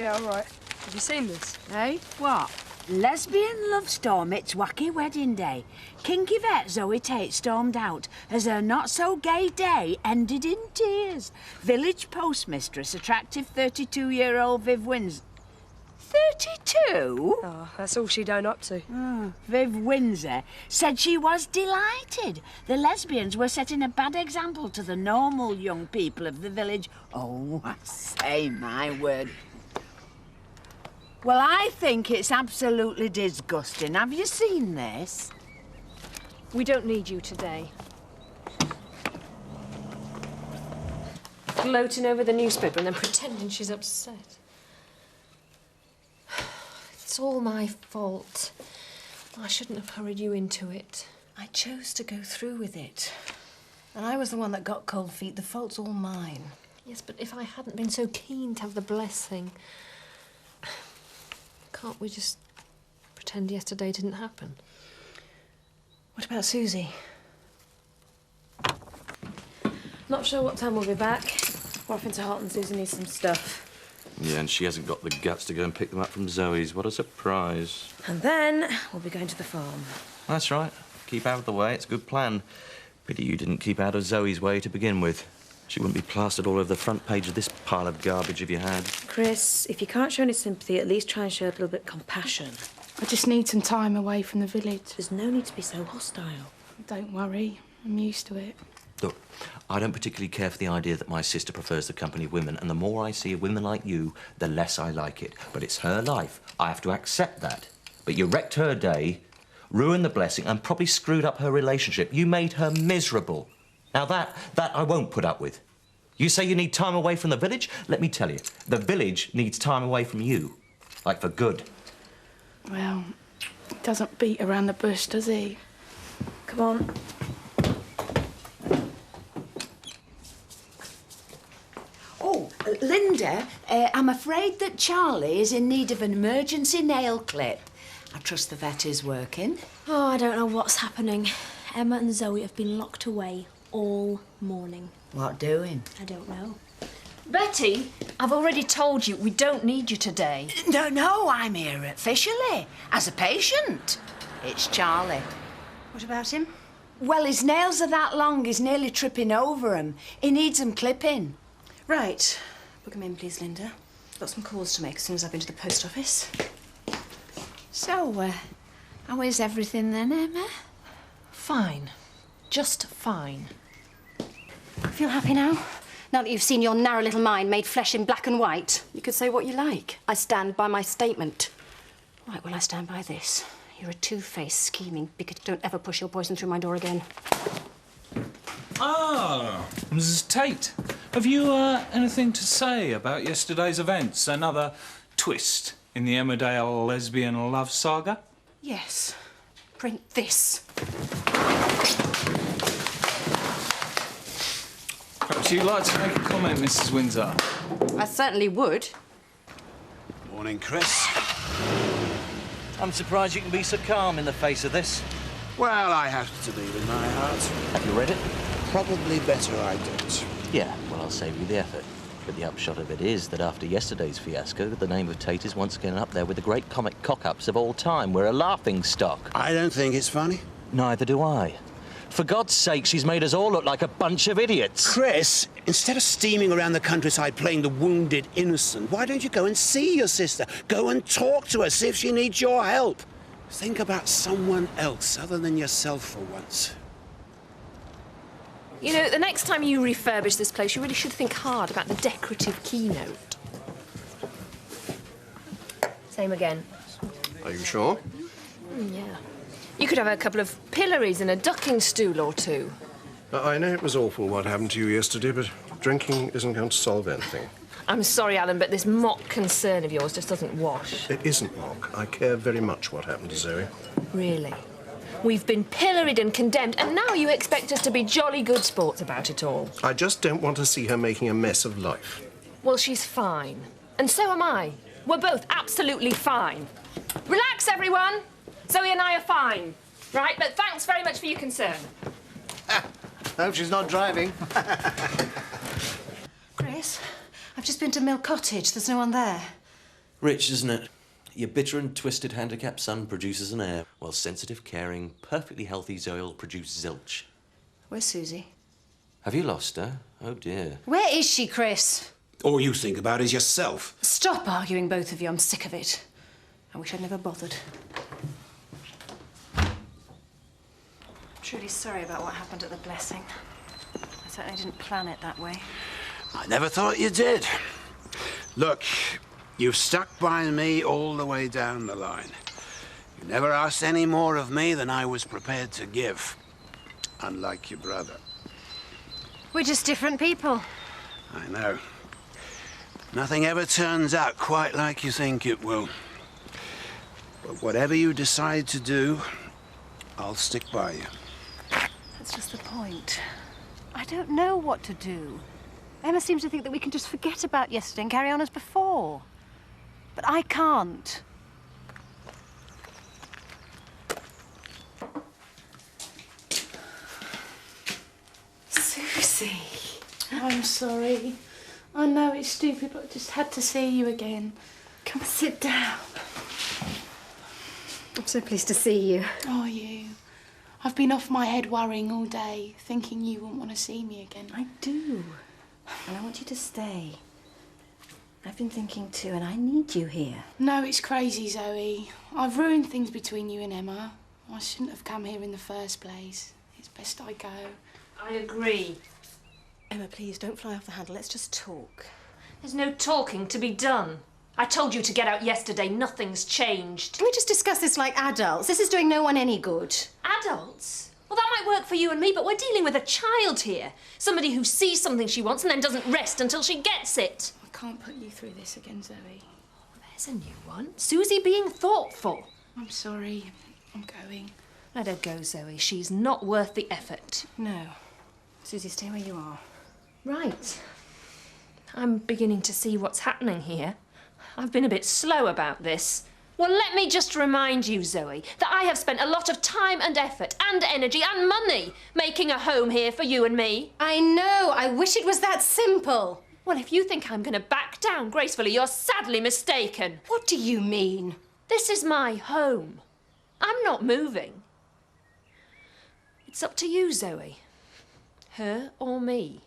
Yeah, all right. Have you seen this? Hey, what? Lesbian love storm, it's wacky wedding day. Kinky vet Zoe Tate stormed out as her not-so-gay day ended in tears. Village postmistress, attractive 32-year-old Viv Windsor. 32? Oh, that's all she'd own up to. Oh, Viv Windsor said she was delighted. The lesbians were setting a bad example to the normal young people of the village. Oh, I say my word. Well, I think it's absolutely disgusting. Have you seen this? We don't need you today. Gloating over the newspaper and then pretending she's upset. It's all my fault. I shouldn't have hurried you into it. I chose to go through with it. And I was the one that got cold feet. The fault's all mine. Yes, but if I hadn't been so keen to have the blessing... Can't we just pretend yesterday didn't happen? What about Susie? Not sure what time we'll be back. We're off into Hart and Susie needs some stuff. Yeah, and she hasn't got the guts to go and pick them up from Zoe's. What a surprise. And then we'll be going to the farm. That's right. Keep out of the way. It's a good plan. Pity you didn't keep out of Zoe's way to begin with. She wouldn't be plastered all over the front page of this pile of garbage if you had. Chris, if you can't show any sympathy, at least try and show a little bit of compassion. I just need some time away from the village. There's no need to be so hostile. Don't worry, I'm used to it. Look, I don't particularly care for the idea that my sister prefers the company of women, and the more I see of women like you, the less I like it. But it's her life. I have to accept that. But you wrecked her day, ruined the blessing, and probably screwed up her relationship. You made her miserable. Now that I won't put up with. You say you need time away from the village? Let me tell you, the village needs time away from you. Like for good. Well, he doesn't beat around the bush, does he? Come on. Oh, Linda, I'm afraid that Charlie is in need of an emergency nail clip. I trust the vet is working. Oh, I don't know what's happening. Emma and Zoe have been locked away all morning. What doing? I don't know. Betty, I've already told you we don't need you today. No, I'm here officially, as a patient. It's Charlie. What about him? Well, his nails are that long, he's nearly tripping over them. He needs them clipping. Right. Book him in, please, Linda. Got some calls to make as soon as I've been to the post office. So, how is everything then, Emma? Fine. Just fine. Feel happy now? Now that you've seen your narrow little mind made flesh in black and white. You could say what you like. I stand by my statement. Right, well, I stand by this. You're a two-faced, scheming bigot. Don't ever push your poison through my door again. Ah, Mrs. Tate. Have you anything to say about yesterday's events? Another twist in the Emmerdale lesbian love saga? Yes. Print this. Perhaps you'd like to make a comment, Mrs. Windsor. I certainly would. Morning, Chris. I'm surprised you can be so calm in the face of this. Well, I have to believe in my heart. Have you read it? Probably better I don't. Yeah, well, I'll save you the effort. But the upshot of it is that after yesterday's fiasco, the name of Tate is once again up there with the great comic cock-ups of all time. We're a laughing stock. I don't think it's funny. Neither do I. For God's sake, she's made us all look like a bunch of idiots. Chris, instead of steaming around the countryside playing the wounded innocent, why don't you go and see your sister? Go and talk to her, see if she needs your help. Think about someone else other than yourself for once. You know, the next time you refurbish this place, you really should think hard about the decorative keynote. Same again. Are you sure? Yeah. You could have a couple of pillories and a ducking stool or two. I know it was awful what happened to you yesterday, but drinking isn't going to solve anything. I'm sorry, Alan, but this mock concern of yours just doesn't wash. It isn't mock. I care very much what happened to Zoe. Really? We've been pilloried and condemned, and now you expect us to be jolly good sports about it all. I just don't want to see her making a mess of life. Well, she's fine. And so am I. We're both absolutely fine. Relax, everyone. Zoe and I are fine. Right, but thanks very much for your concern. Hope she's not driving. Chris, I've just been to Mill Cottage. There's no one there. Rich, isn't it? Your bitter and twisted handicapped son produces an heir, while sensitive, caring, perfectly healthy Zoe will produce zilch. Where's Susie? Have you lost her? Oh, dear. Where is she, Chris? All you think about is yourself. Stop arguing, both of you. I'm sick of it. I wish I'd never bothered. I'm truly sorry about what happened at the blessing. I certainly didn't plan it that way. I never thought you did. Look, you've stuck by me all the way down the line. You never asked any more of me than I was prepared to give. Unlike your brother. We're just different people. I know. Nothing ever turns out quite like you think it will. But whatever you decide to do, I'll stick by you. That's just the point. I don't know what to do. Emma seems to think that we can just forget about yesterday and carry on as before. But I can't. Susie, I'm sorry. I know it's stupid, but I just had to see you again. Come sit down. I'm so pleased to see you. Oh, you. I've been off my head worrying all day, thinking you wouldn't want to see me again. I do. And I want you to stay. I've been thinking too, and I need you here. No, it's crazy, Zoe. I've ruined things between you and Emma. I shouldn't have come here in the first place. It's best I go. I agree. Emma, please, don't fly off the handle. Let's just talk. There's no talking to be done. I told you to get out yesterday. Nothing's changed. Can we just discuss this like adults? This is doing no one any good. Adults? Well, that might work for you and me, but we're dealing with a child here. Somebody who sees something she wants and then doesn't rest until she gets it. I can't put you through this again, Zoe. Oh, there's a new one. Susie being thoughtful. I'm sorry. I'm going. Let her go, Zoe. She's not worth the effort. No. Susie, stay where you are. Right. I'm beginning to see what's happening here. I've been a bit slow about this. Well, let me just remind you, Zoe, that I have spent a lot of time and effort and energy and money making a home here for you and me. I know. I wish it was that simple. Well, if you think I'm going to back down gracefully, you're sadly mistaken. What do you mean? This is my home. I'm not moving. It's up to you, Zoe. Her or me.